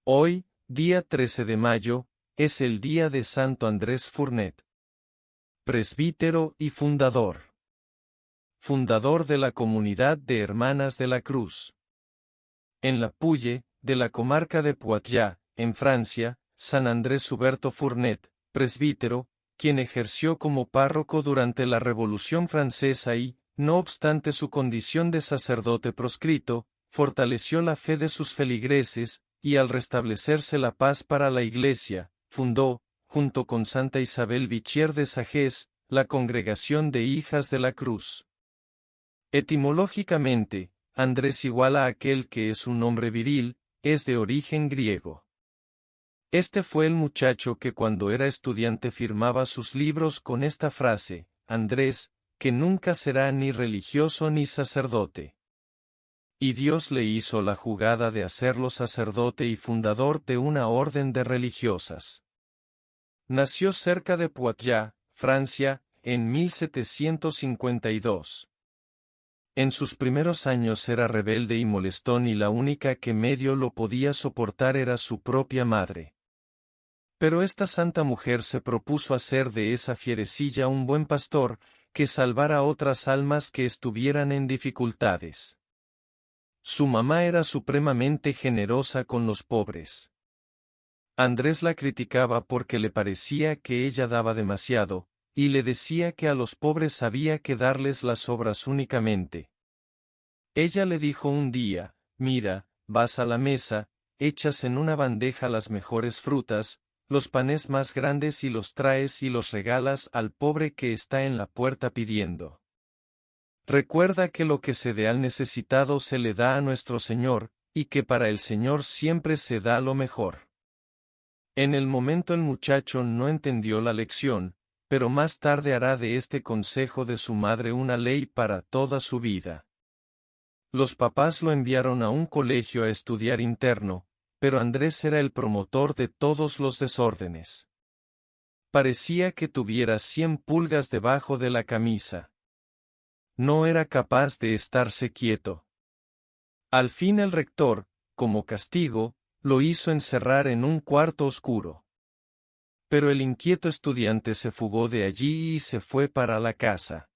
Hoy, día 13 de mayo, es el día de Santo Andrés Fournet. Presbítero y fundador. Fundador de la Comunidad de Hermanas de la Cruz. En la Pulle, de la comarca de Poitiers, en Francia, San Andrés Huberto Fournet, presbítero, quien ejerció como párroco durante la Revolución Francesa y, no obstante su condición de sacerdote proscrito, fortaleció la fe de sus feligreses, y al restablecerse la paz para la Iglesia, fundó, junto con Santa Isabel Vichier de Sagés, la Congregación de Hijas de la Cruz. Etimológicamente, Andrés igual a aquel que es un nombre viril, es de origen griego. Este fue el muchacho que cuando era estudiante firmaba sus libros con esta frase, Andrés, que nunca será ni religioso ni sacerdote. Y Dios le hizo la jugada de hacerlo sacerdote y fundador de una orden de religiosas. Nació cerca de Poitiers, Francia, en 1752. En sus primeros años era rebelde y molestón y la única que medio lo podía soportar era su propia madre. Pero esta santa mujer se propuso hacer de esa fierecilla un buen pastor, que salvara otras almas que estuvieran en dificultades. Su mamá era supremamente generosa con los pobres. Andrés la criticaba porque le parecía que ella daba demasiado, y le decía que a los pobres había que darles las obras únicamente. Ella le dijo un día, mira, vas a la mesa, echas en una bandeja las mejores frutas, los panes más grandes y los traes y los regalas al pobre que está en la puerta pidiendo. Recuerda que lo que se dé al necesitado se le da a nuestro Señor, y que para el Señor siempre se da lo mejor. En el momento el muchacho no entendió la lección, pero más tarde hará de este consejo de su madre una ley para toda su vida. Los papás lo enviaron a un colegio a estudiar interno, pero Andrés era el promotor de todos los desórdenes. Parecía que tuviera 100 pulgas debajo de la camisa. No era capaz de estarse quieto. Al fin el rector, como castigo, lo hizo encerrar en un cuarto oscuro. Pero el inquieto estudiante se fugó de allí y se fue para la casa.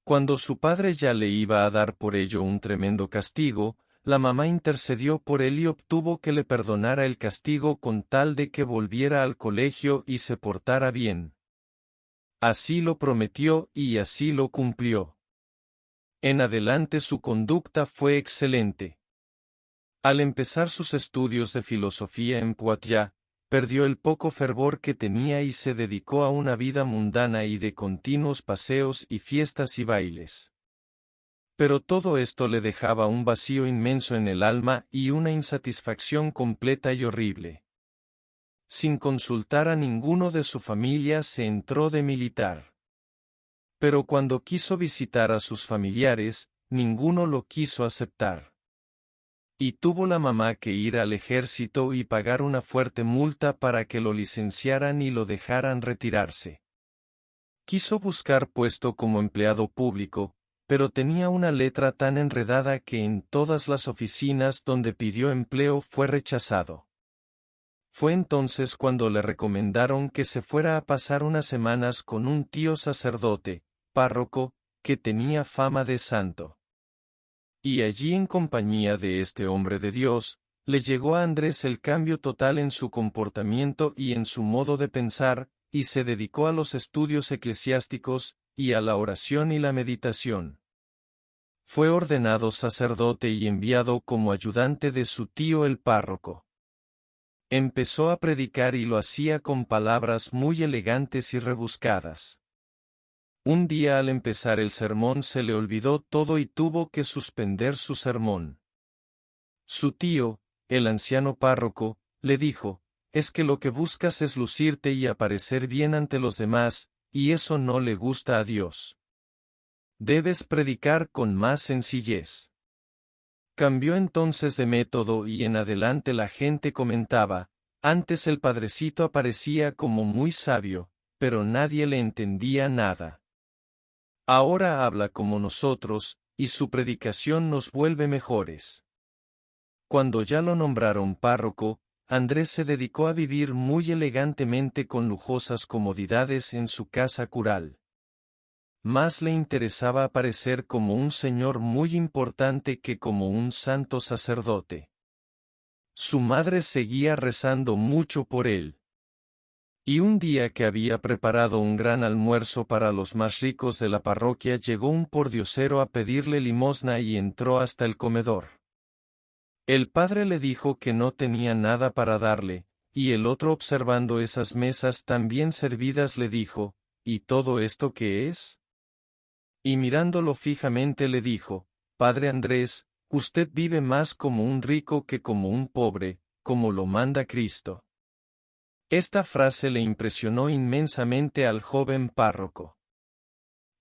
Cuando su padre ya le iba a dar por ello un tremendo castigo, la mamá intercedió por él y obtuvo que le perdonara el castigo con tal de que volviera al colegio y se portara bien. Así lo prometió y así lo cumplió. En adelante su conducta fue excelente. Al empezar sus estudios de filosofía en Poitiers, perdió el poco fervor que tenía y se dedicó a una vida mundana y de continuos paseos y fiestas y bailes. Pero todo esto le dejaba un vacío inmenso en el alma y una insatisfacción completa y horrible. Sin consultar a ninguno de su familia se entró de militar. Pero cuando quiso visitar a sus familiares, ninguno lo quiso aceptar. Y tuvo la mamá que ir al ejército y pagar una fuerte multa para que lo licenciaran y lo dejaran retirarse. Quiso buscar puesto como empleado público, pero tenía una letra tan enredada que en todas las oficinas donde pidió empleo fue rechazado. Fue entonces cuando le recomendaron que se fuera a pasar unas semanas con un tío sacerdote, párroco, que tenía fama de santo. Y allí en compañía de este hombre de Dios, le llegó a Andrés el cambio total en su comportamiento y en su modo de pensar, y se dedicó a los estudios eclesiásticos, y a la oración y la meditación. Fue ordenado sacerdote y enviado como ayudante de su tío el párroco. Empezó a predicar y lo hacía con palabras muy elegantes y rebuscadas. Un día al empezar el sermón se le olvidó todo y tuvo que suspender su sermón. Su tío, el anciano párroco, le dijo, es que lo que buscas es lucirte y aparecer bien ante los demás, y eso no le gusta a Dios. Debes predicar con más sencillez. Cambió entonces de método y en adelante la gente comentaba, antes el padrecito aparecía como muy sabio, pero nadie le entendía nada. Ahora habla como nosotros, y su predicación nos vuelve mejores. Cuando ya lo nombraron párroco, Andrés se dedicó a vivir muy elegantemente con lujosas comodidades en su casa cural. Más le interesaba aparecer como un señor muy importante que como un santo sacerdote. Su madre seguía rezando mucho por él. Y un día que había preparado un gran almuerzo para los más ricos de la parroquia, llegó un pordiosero a pedirle limosna y entró hasta el comedor. El padre le dijo que no tenía nada para darle, y el otro, observando esas mesas tan bien servidas, le dijo: ¿Y todo esto qué es? Y mirándolo fijamente le dijo: Padre Andrés, usted vive más como un rico que como un pobre, como lo manda Cristo. Esta frase le impresionó inmensamente al joven párroco.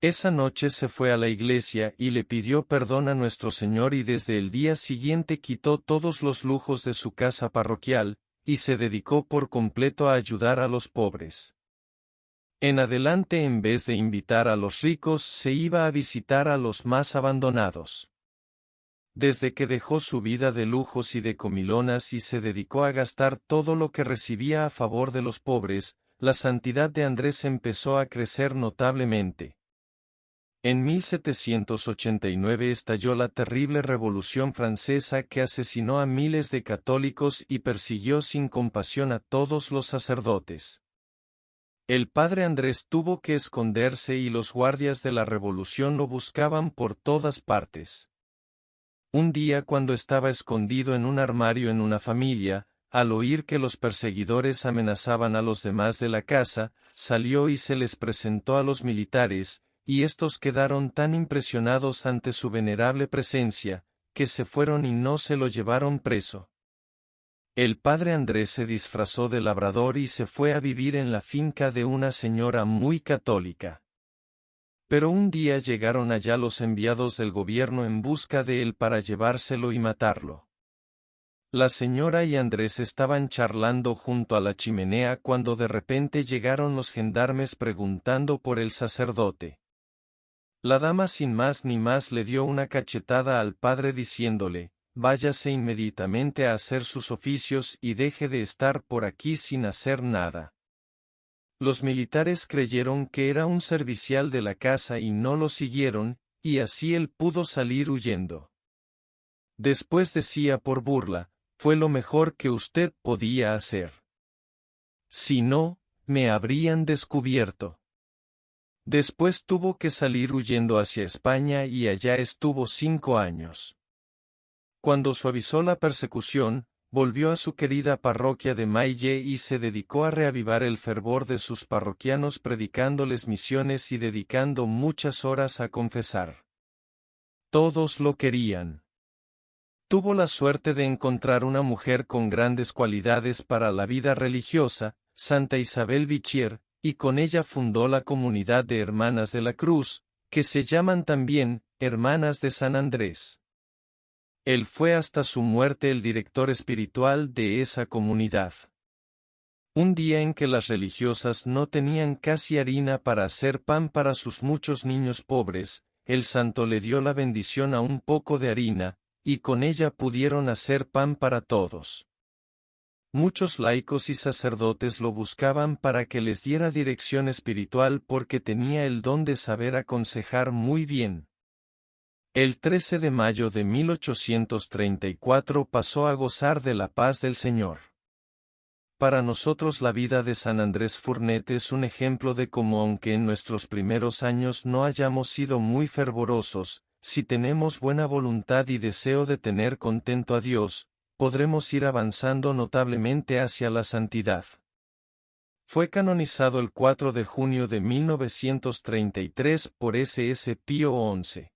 Esa noche se fue a la iglesia y le pidió perdón a nuestro Señor, y desde el día siguiente quitó todos los lujos de su casa parroquial, y se dedicó por completo a ayudar a los pobres. En adelante, en vez de invitar a los ricos, se iba a visitar a los más abandonados. Desde que dejó su vida de lujos y de comilonas y se dedicó a gastar todo lo que recibía a favor de los pobres, la santidad de Andrés empezó a crecer notablemente. En 1789 estalló la terrible Revolución Francesa, que asesinó a miles de católicos y persiguió sin compasión a todos los sacerdotes. El padre Andrés tuvo que esconderse y los guardias de la revolución lo buscaban por todas partes. Un día, cuando estaba escondido en un armario en una familia, al oír que los perseguidores amenazaban a los demás de la casa, salió y se les presentó a los militares, y estos quedaron tan impresionados ante su venerable presencia, que se fueron y no se lo llevaron preso. El padre Andrés se disfrazó de labrador y se fue a vivir en la finca de una señora muy católica. Pero un día llegaron allá los enviados del gobierno en busca de él para llevárselo y matarlo. La señora y Andrés estaban charlando junto a la chimenea cuando de repente llegaron los gendarmes preguntando por el sacerdote. La dama sin más ni más le dio una cachetada al padre diciéndole: váyase inmediatamente a hacer sus oficios y deje de estar por aquí sin hacer nada. Los militares creyeron que era un servicial de la casa y no lo siguieron, y así él pudo salir huyendo. Después decía por burla: fue lo mejor que usted podía hacer. Si no, me habrían descubierto. Después tuvo que salir huyendo hacia España y allá estuvo 5 años. Cuando suavizó la persecución, volvió a su querida parroquia de Maille y se dedicó a reavivar el fervor de sus parroquianos, predicándoles misiones y dedicando muchas horas a confesar. Todos lo querían. Tuvo la suerte de encontrar una mujer con grandes cualidades para la vida religiosa, Santa Isabel Bichier, y con ella fundó la comunidad de Hermanas de la Cruz, que se llaman también Hermanas de San Andrés. Él fue hasta su muerte el director espiritual de esa comunidad. Un día en que las religiosas no tenían casi harina para hacer pan para sus muchos niños pobres, el santo le dio la bendición a un poco de harina, y con ella pudieron hacer pan para todos. Muchos laicos y sacerdotes lo buscaban para que les diera dirección espiritual porque tenía el don de saber aconsejar muy bien. El 13 de mayo de 1834 pasó a gozar de la paz del Señor. Para nosotros la vida de San Andrés Fournet es un ejemplo de cómo, aunque en nuestros primeros años no hayamos sido muy fervorosos, si tenemos buena voluntad y deseo de tener contento a Dios, podremos ir avanzando notablemente hacia la santidad. Fue canonizado el 4 de junio de 1933 por S.S. Pío XI.